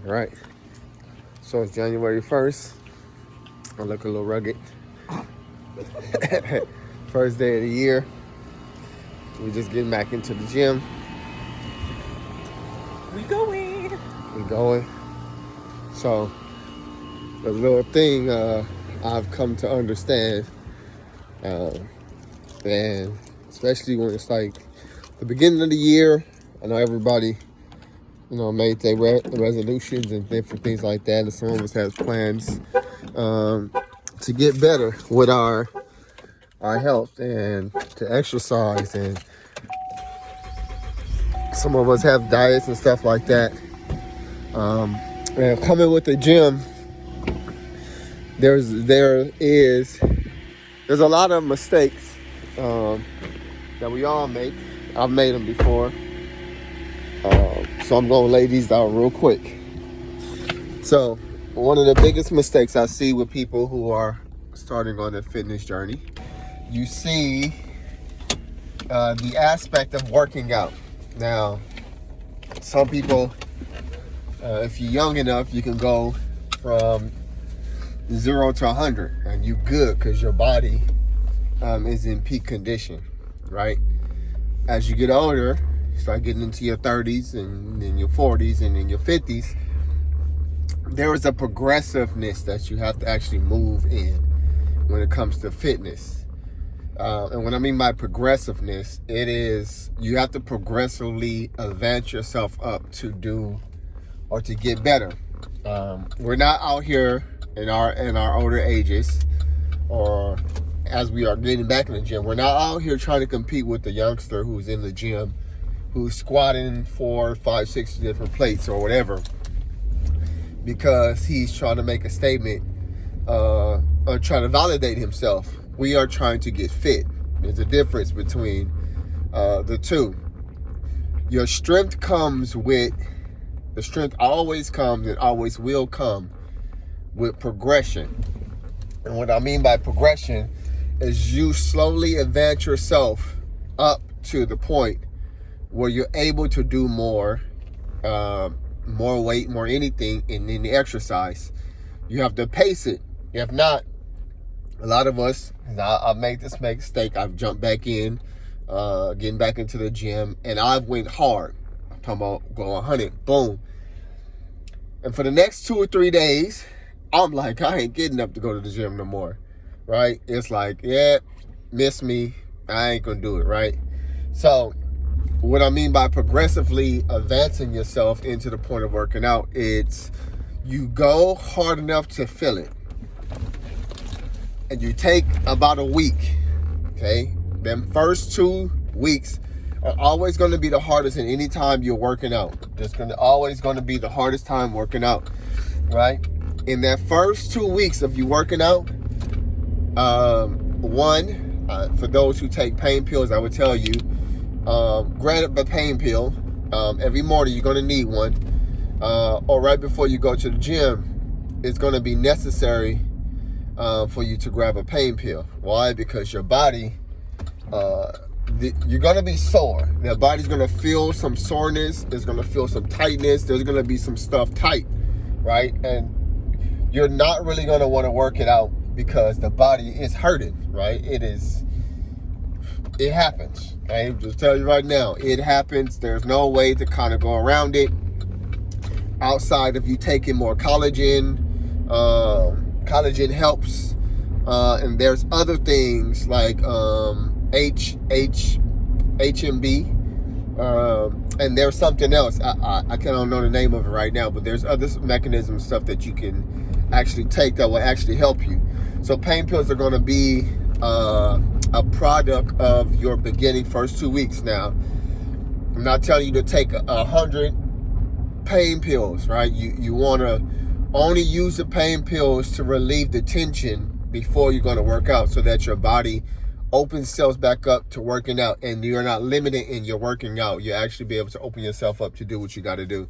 All right. So it's January 1st. I look a little rugged. First day of the year. We're just getting back into the gym. We going. We going. So the little thing I've come to understand, and especially when it's like the beginning of the year, I know everybody, made their resolutions and different things like that, and some of us have plans to get better with our health and to exercise, and some of us have diets and stuff like that. And coming with the gym, there's a lot of mistakes that we all make. I've made them before, so I'm gonna lay these out real quick. So one of the biggest mistakes I see with people who are starting on their fitness journey, you see the aspect of working out. Now, some people, if you're young enough, you can go from 0 to 100 and you good because your body is in peak condition, right? As you get older, you start getting into your 30s and then your 40s and then your 50s, there is a progressiveness that you have to actually move in when it comes to fitness. And what I mean by progressiveness, it is you have to progressively advance yourself up to do or to get better. We're not out here in our older ages, or as we are getting back in the gym, we're not out here trying to compete with the youngster who's in the gym, who's squatting 4, 5, 6 different plates or whatever, because he's trying to make a statement or trying to validate himself. We are trying to get fit. There's a difference between the two. Your strength always comes and always will come with progression. And what I mean by progression is you slowly advance yourself up to the point where you're able to do more weight, more anything in the exercise. You have to pace it. If not, a lot of us, I've made this mistake. I've jumped back in, getting back into the gym, and I've went hard. I'm talking about go 100, boom. And for the next 2 or 3 days, I'm like, I ain't getting up to go to the gym no more, right? It's like, yeah, miss me. I ain't gonna do it, right? So what I mean by progressively advancing yourself into the point of working out, it's you go hard enough to feel it. And you take about a week, okay? Them first 2 weeks are always going to be the hardest in any time you're working out. It's always going to be the hardest time working out, right? In that first 2 weeks of you working out, for those who take pain pills, I would tell you, grab a pain pill. Every morning you're going to need one. Or right before you go to the gym, it's going to be necessary for you to grab a pain pill. Why? Because your body, you're going to be sore. Your body's going to feel some soreness. It's going to feel some tightness. There's going to be some stuff tight, right? And you're not really going to want to work it out because the body is hurting, right? It happens. I just tell you right now, it happens. There's no way to kind of go around it outside of you taking more collagen. Collagen helps, and there's other things like HMB, and there's something else. I don't know the name of it right now, but there's other mechanism stuff that you can actually take that will actually help you. So pain pills are going to be a product of your beginning first 2 weeks. Now, I'm not telling you to take 100 pain pills, right? You want to only use the pain pills to relieve the tension before you're going to work out, so that your body opens cells back up to working out, and you're not limited in your working out. You actually be able to open yourself up to do what you got to do.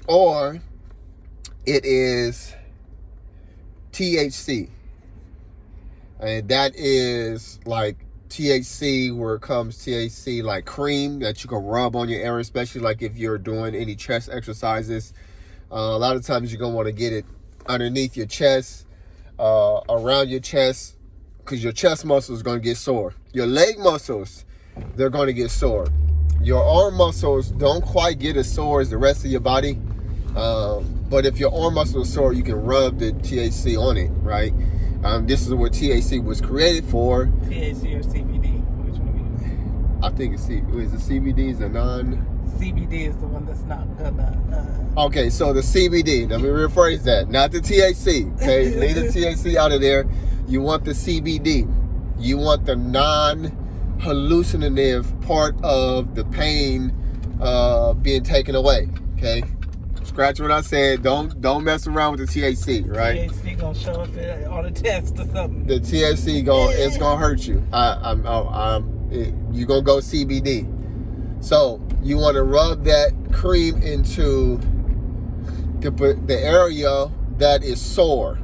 Or it is THC, and that is like THC, where it comes THC like cream that you can rub on your area, especially like if you're doing any chest exercises. A lot of times you're going to want to get it underneath your chest, around your chest, because your chest muscle is going to get sore. Your leg muscles, they're going to get sore. Your arm muscles don't quite get as sore as the rest of your body. But if your arm muscle is sore, you can rub the THC on it, right? This is what THC was created for. THC or CBD? Which one? I think it's CBD is a non... CBD is the one that's not gonna... Okay, so the CBD, let me rephrase that. Not the THC, okay? Leave the THC out of there. You want the CBD. You want the non-hallucinative part of the pain being taken away, okay? Scratch what I said. Don't mess around with the THC, right? THC gonna show up on the test or something. The THC it's gonna hurt you. You're gonna go CBD. So you want to rub that cream into the area that is sore.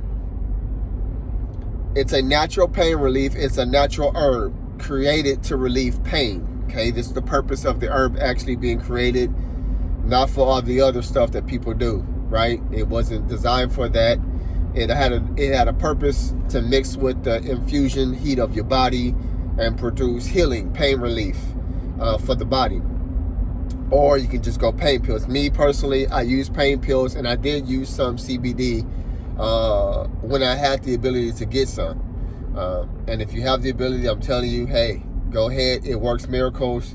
It's a natural pain relief. It's a natural herb created to relieve pain. Okay, this is the purpose of the herb actually being created, not for all the other stuff that people do. Right? It wasn't designed for that. It had a purpose to mix with the infusion heat of your body and produce healing, pain relief for the body. Or you can just go pain pills. Me personally, I use pain pills, and I did use some CBD when I had the ability to get some. And if you have the ability, I'm telling you, hey, go ahead. It works miracles.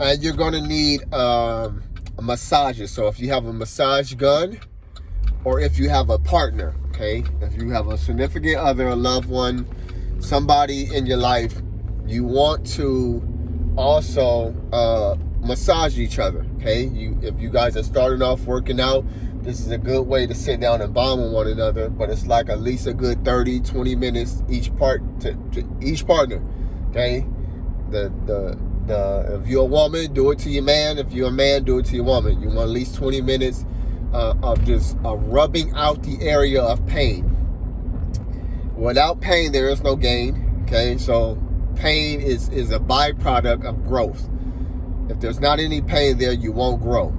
And you're going to need massages. So if you have a massage gun, or if you have a partner, okay? If you have a significant other, a loved one, somebody in your life, you want to also massage each other, okay? If you guys are starting off working out, this is a good way to sit down and bond with one another, but it's like at least a good 30-20 minutes each part to each partner, okay? If you're a woman, do it to your man. If you're a man, do it to your woman. You want at least 20 minutes of just rubbing out the area of pain. Without pain, there is no gain, okay? So pain is a byproduct of growth. If there's not any pain there, you won't grow.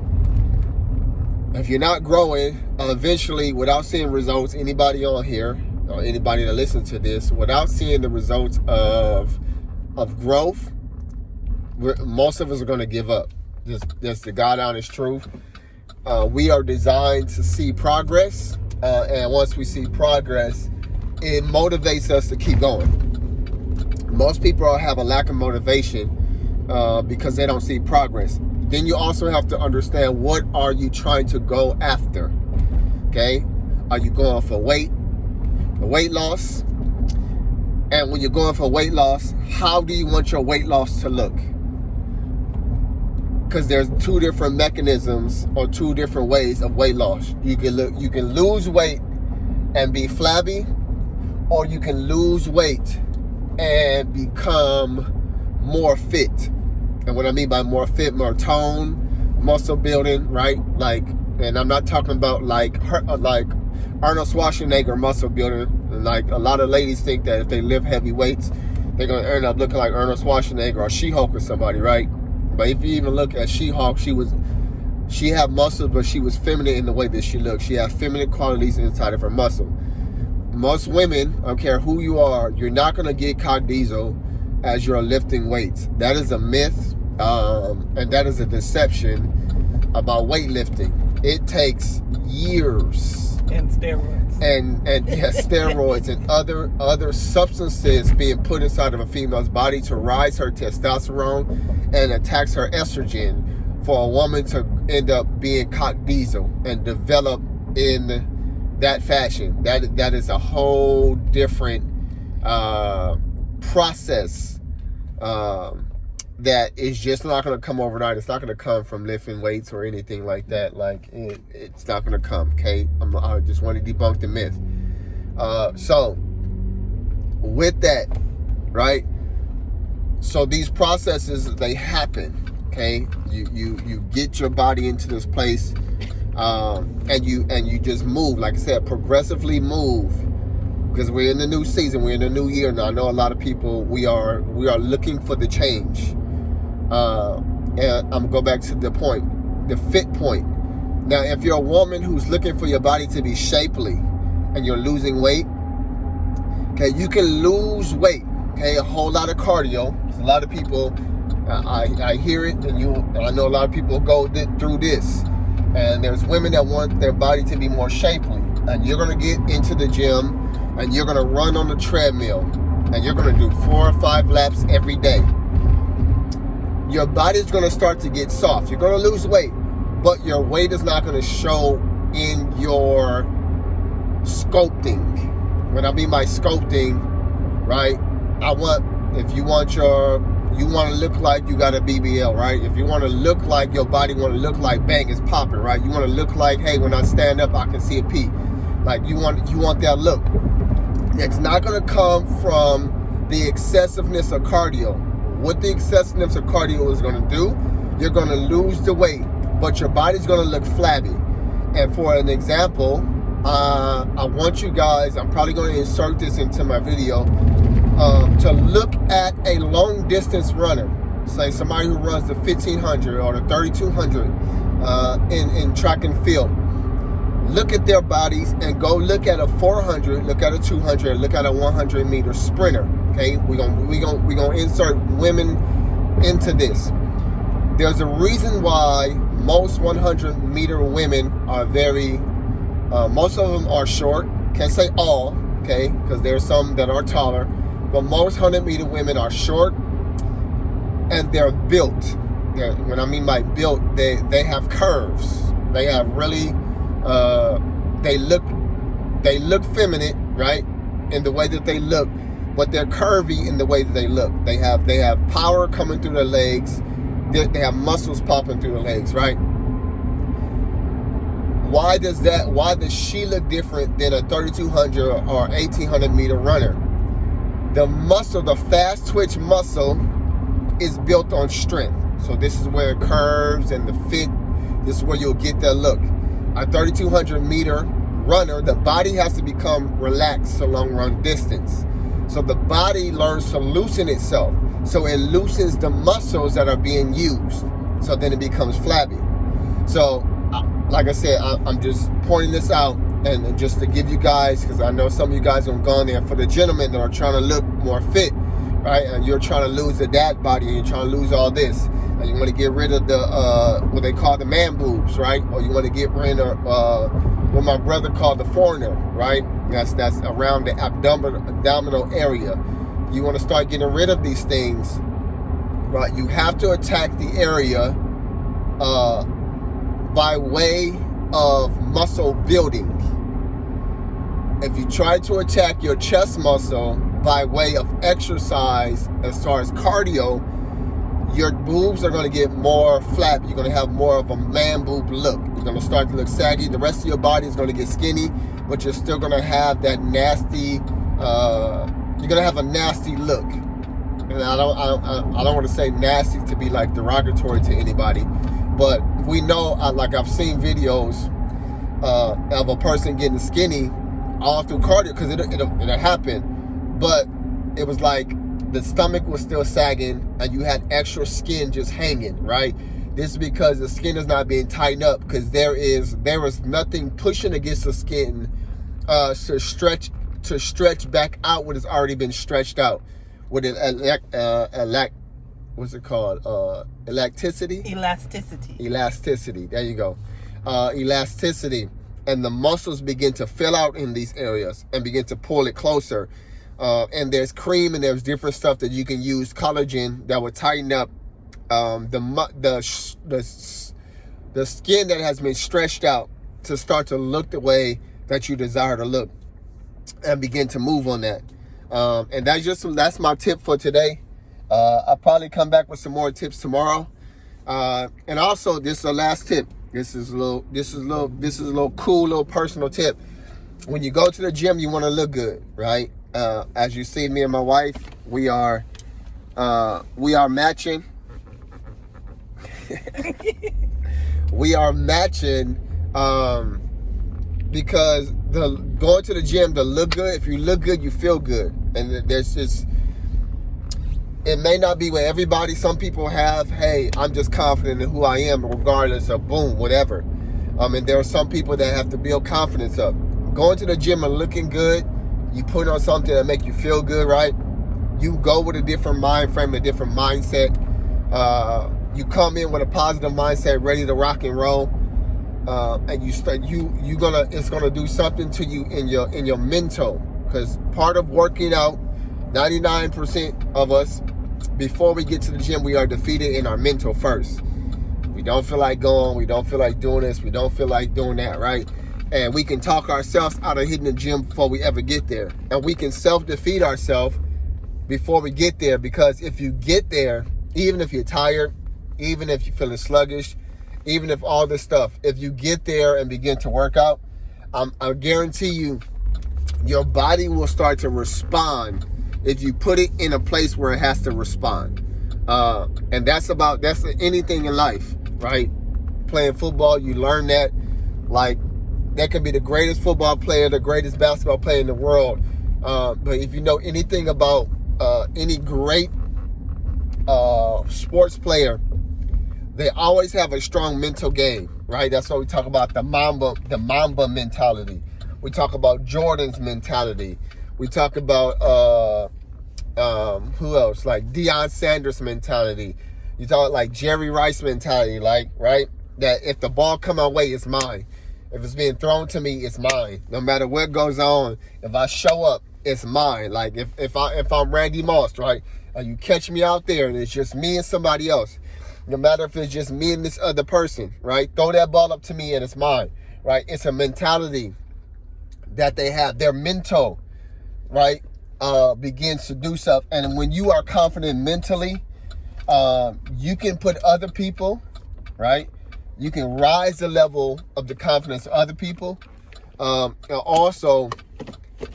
If you're not growing, eventually, without seeing results, anybody on here, or anybody that listens to this, without seeing the results of growth, most of us are going to give up. That's the God honest truth. We are designed to see progress, and once we see progress, it motivates us to keep going. Most people have a lack of motivation because they don't see progress. Then you also have to understand, what are you trying to go after? Okay? Are you going for weight loss? And when you're going for weight loss, how do you want your weight loss to look? Because there's two different mechanisms or two different ways of weight loss. You can lose weight and be flabby, or you can lose weight and become more fit. And what I mean by more fit, more tone, muscle building, right? Like, and I'm not talking about like Arnold Schwarzenegger muscle building. Like, a lot of ladies think that if they lift heavy weights, they're gonna end up looking like Arnold Schwarzenegger or She-Hulk or somebody, right? But if you even look at She-Hulk, she had muscles, but she was feminine in the way that she looked. She had feminine qualities inside of her muscle. Most women, I don't care who you are, you're not gonna get cock diesel as you're lifting weights. That is a myth, and that is a deception about weightlifting. It takes years. And steroids. And steroids and other substances being put inside of a female's body to rise her testosterone and attacks her estrogen for a woman to end up being cock diesel and develop in that fashion. That is a whole different process that is just not going to come overnight. It's not going to come from lifting weights or anything like that. Like, it's not going to come, okay? I just want to debunk the myth. So with that, right? So these processes, they happen, okay? You get your body into this place, and you just move, like I said, progressively move. Because we're in the new season, we're in the new year now. I know a lot of people, we are looking for the change. And I'm gonna go back to the point, the fit point. Now, if you're a woman who's looking for your body to be shapely and you're losing weight, okay, you can lose weight, okay, a whole lot of cardio. There's a lot of people, I hear it, and I know a lot of people go through this. And there's women that want their body to be more shapely. And you're going to get into the gym and you're going to run on the treadmill. And you're going to do 4 or 5 laps every day. Your body's going to start to get soft. You're going to lose weight. But your weight is not going to show in your sculpting. When I mean by sculpting, right? If you want to look like you got a BBL, right? If you want to look like your body want to look like bang, it's popping, right? You want to look like, hey, when I stand up, I can see a peak. Like you want that look. It's not going to come from the excessiveness of cardio. What the excessiveness of cardio is going to do, you're going to lose the weight, but your body's going to look flabby. And for an example, I want you guys, I'm probably going to insert this into my video, to look at a long distance runner, say somebody who runs the 1500 or the 3200 in track and field. Look at their bodies and go look at a 400, look at a 200, look at a 100 meter sprinter. Okay, we're gonna insert women into this. There's a reason why most 100 meter women are most of them are short. Can't say all, okay, because there's some that are taller, but most 100 meter women are short and they're built. When I mean by built, they have curves. They have really, they look feminine, right, in the way that they look, but they're curvy in the way that they look. They have power coming through their legs. They have muscles popping through the legs, right? Why does she look different than a 3200 or 1800 meter runner? The muscle, the fast twitch muscle, is built on strength. So this is where it curves and the fit, this is where you'll get that look. A 3200 meter runner, the body has to become relaxed a long run distance. So the body learns to loosen itself. So it loosens the muscles that are being used. So then it becomes flabby. So like I said, I'm just pointing this out and just to give you guys, because I know some of you guys have gone there, for the gentlemen that are trying to look more fit, right? And you're trying to lose the dad body and you're trying to lose all this. And you want to get rid of the, what they call the man boobs, right? Or you want to get rid of what my brother called the foreigner, right? That's around the abdominal area. You want to start getting rid of these things, right? You have to attack the area by way of muscle building. If you try to attack your chest muscle by way of exercise, as far as cardio, your boobs are going to get more flat. You're going to have more of a man boob look. You're going to start to look saggy. The rest of your body is going to get skinny, but you're still going to have that nasty, you're going to have a nasty look. And I don't want to say nasty to be like derogatory to anybody, but we know, like I've seen videos of a person getting skinny all through cardio, because it'll happen, but it was like the stomach was still sagging and you had extra skin just hanging, right? This is because the skin is not being tightened up, because there is nothing pushing against the skin to stretch back out what has already been stretched out with what's it called? Elasticity. There you go. Elasticity. And the muscles begin to fill out in these areas and begin to pull it closer. And there's cream and there's different stuff that you can use, collagen, that will tighten up the skin that has been stretched out to start to look the way that you desire to look, and begin to move on that. And that's my tip for today. I'll probably come back with some more tips tomorrow. And also, this is the last tip. This is a little cool little personal tip. When you go to the gym, you want to look good, right? As you see, me and my wife, we are matching. We are matching because going to the gym to look good. If you look good, you feel good, and there's just. It may not be where everybody, some people have, hey, I'm just confident in who I am, regardless of boom, whatever. And there are some people that have to build confidence up. Going to the gym and looking good, you put on something that make you feel good, right? You go with a different mind frame, a different mindset. You come in with a positive mindset, ready to rock and roll. And it's gonna do something to you in your mental. Because part of working out, 99% of us, before we get to the gym, we are defeated in our mental first. We don't feel like going. We don't feel like doing this. We don't feel like doing that, right? And we can talk ourselves out of hitting the gym before we ever get there. And we can self-defeat ourselves before we get there, because if you get there, even if you're tired, even if you're feeling sluggish, even if all this stuff, if you get there and begin to work out, I guarantee you, your body will start to respond if you put it in a place where it has to respond. And that's anything in life, right? Playing football, you learn that. Like, that can be the greatest football player, the greatest basketball player in the world. But if you know anything about any great sports player, they always have a strong mental game, right? That's why we talk about the Mamba mentality. We talk about Jordan's mentality. We talk about who else? Like Deion Sanders mentality. You talk like Jerry Rice mentality, like, right? That if the ball come my way, it's mine. If it's being thrown to me, it's mine. No matter what goes on, if I show up, it's mine. Like if I'm Randy Moss, right? And you catch me out there and it's just me and somebody else. No matter if it's just me and this other person, right? Throw that ball up to me and it's mine, right? It's a mentality that they have. Their mental, right, begins to do stuff. And when you are confident mentally, you can put other people, right? You can rise the level of the confidence of other people. And also,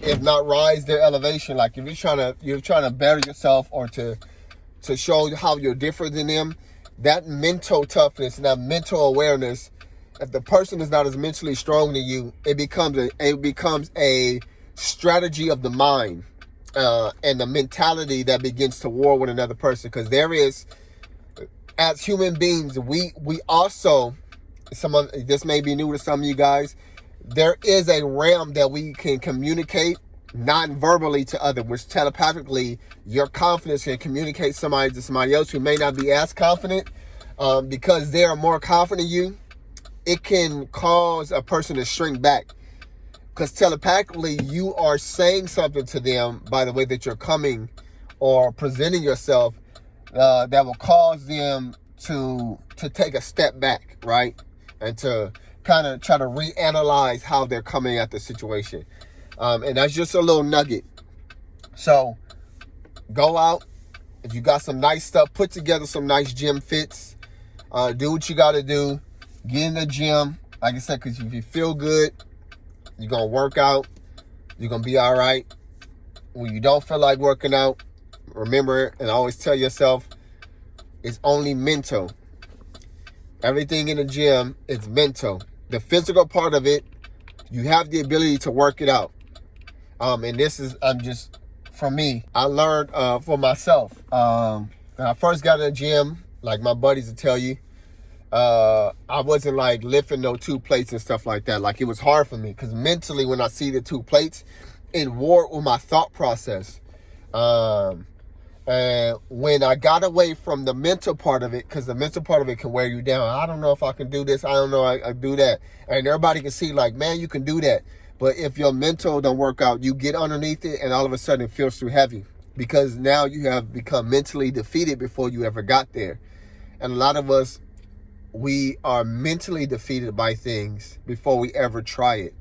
if not rise their elevation, like if you're trying to better yourself or to show how you're different than them, that mental toughness and that mental awareness, if the person is not as mentally strong than you, it becomes a strategy of the mind and the mentality that begins to war with another person. Because there is, as human beings, we also, this may be new to some of you guys, there is a realm that we can communicate non-verbally to others, which telepathically your confidence can communicate somebody to somebody else who may not be as confident, because they are more confident in you. It can cause a person to shrink back, because telepathically you are saying something to them by the way that you're coming or presenting yourself, that will cause them to take a step back, right? And to kind of try to reanalyze how they're coming at the situation. And that's just a little nugget. So go out. If you got some nice stuff, put together some nice gym fits. Do what you got to do. Get in the gym. Like I said, because if you feel good, you're going to work out. You're going to be all right. When you don't feel like working out, remember, and always tell yourself, it's only mental. Everything in the gym is mental. The physical part of it, you have the ability to work it out. And this is, for me, I learned for myself. When I first got in the gym, like my buddies will tell you, I wasn't like lifting no 2 plates and stuff like that. Like, it was hard for me because mentally when I see the 2 plates, it warred with my thought process. And when I got away from the mental part of it, because the mental part of it can wear you down. I don't know if I can do this. I don't know I do that. And everybody can see like, man, you can do that. But if your mental don't work out, you get underneath it and all of a sudden it feels too heavy. Because now you have become mentally defeated before you ever got there. And a lot of us, we are mentally defeated by things before we ever try it.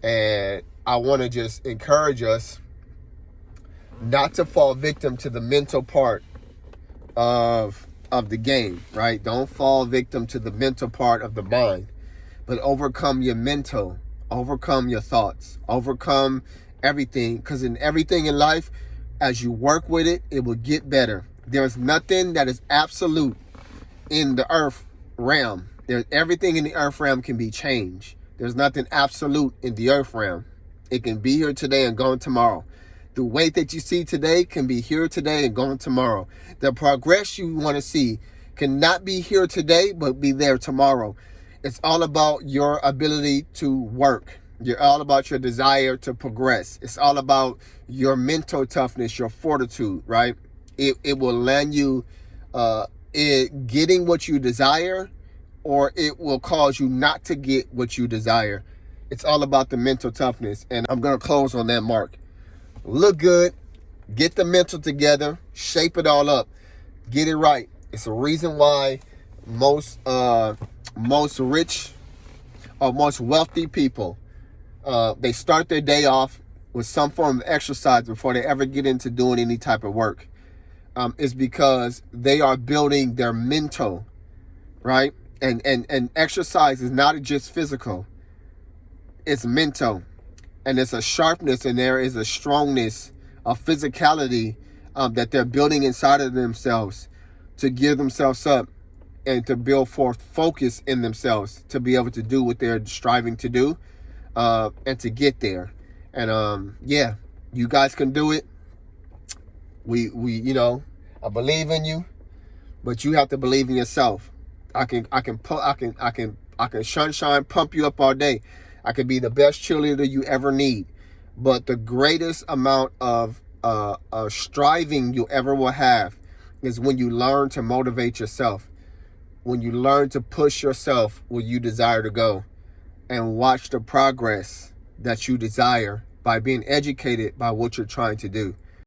And I want to just encourage us not to fall victim to the mental part of the game, right? Don't fall victim to the mental part of the mind, but overcome your mental, overcome your thoughts, overcome everything. Because in everything in life, as you work with it, it will get better. There's nothing that is absolute in the earth realm. Everything in the earth realm can be changed. There's nothing absolute in the earth realm. It can be here today and gone tomorrow. The weight that you see today can be here today and gone tomorrow. The progress you want to see cannot be here today, but be there tomorrow. It's all about your ability to work. You're all about your desire to progress. It's all about your mental toughness, your fortitude, right? It will land you getting what you desire, or it will cause you not to get what you desire. It's all about the mental toughness. And I'm going to close on that mark. Look good. Get the mental together. Shape it all up. Get it right. It's a reason why most rich or most wealthy people, they start their day off with some form of exercise before they ever get into doing any type of work. Is because they are building their mental, right? And exercise is not just physical. It's mental. And it's a sharpness, and there is a strongness, a physicality that they're building inside of themselves to gear themselves up and to build forth focus in themselves to be able to do what they're striving to do and to get there. And yeah, you guys can do it. We I believe in you, but you have to believe in yourself. I can sunshine pump you up all day. I can be the best cheerleader you ever need, but the greatest amount of striving you ever will have is when you learn to motivate yourself, when you learn to push yourself where you desire to go, and watch the progress that you desire by being educated by what you're trying to do.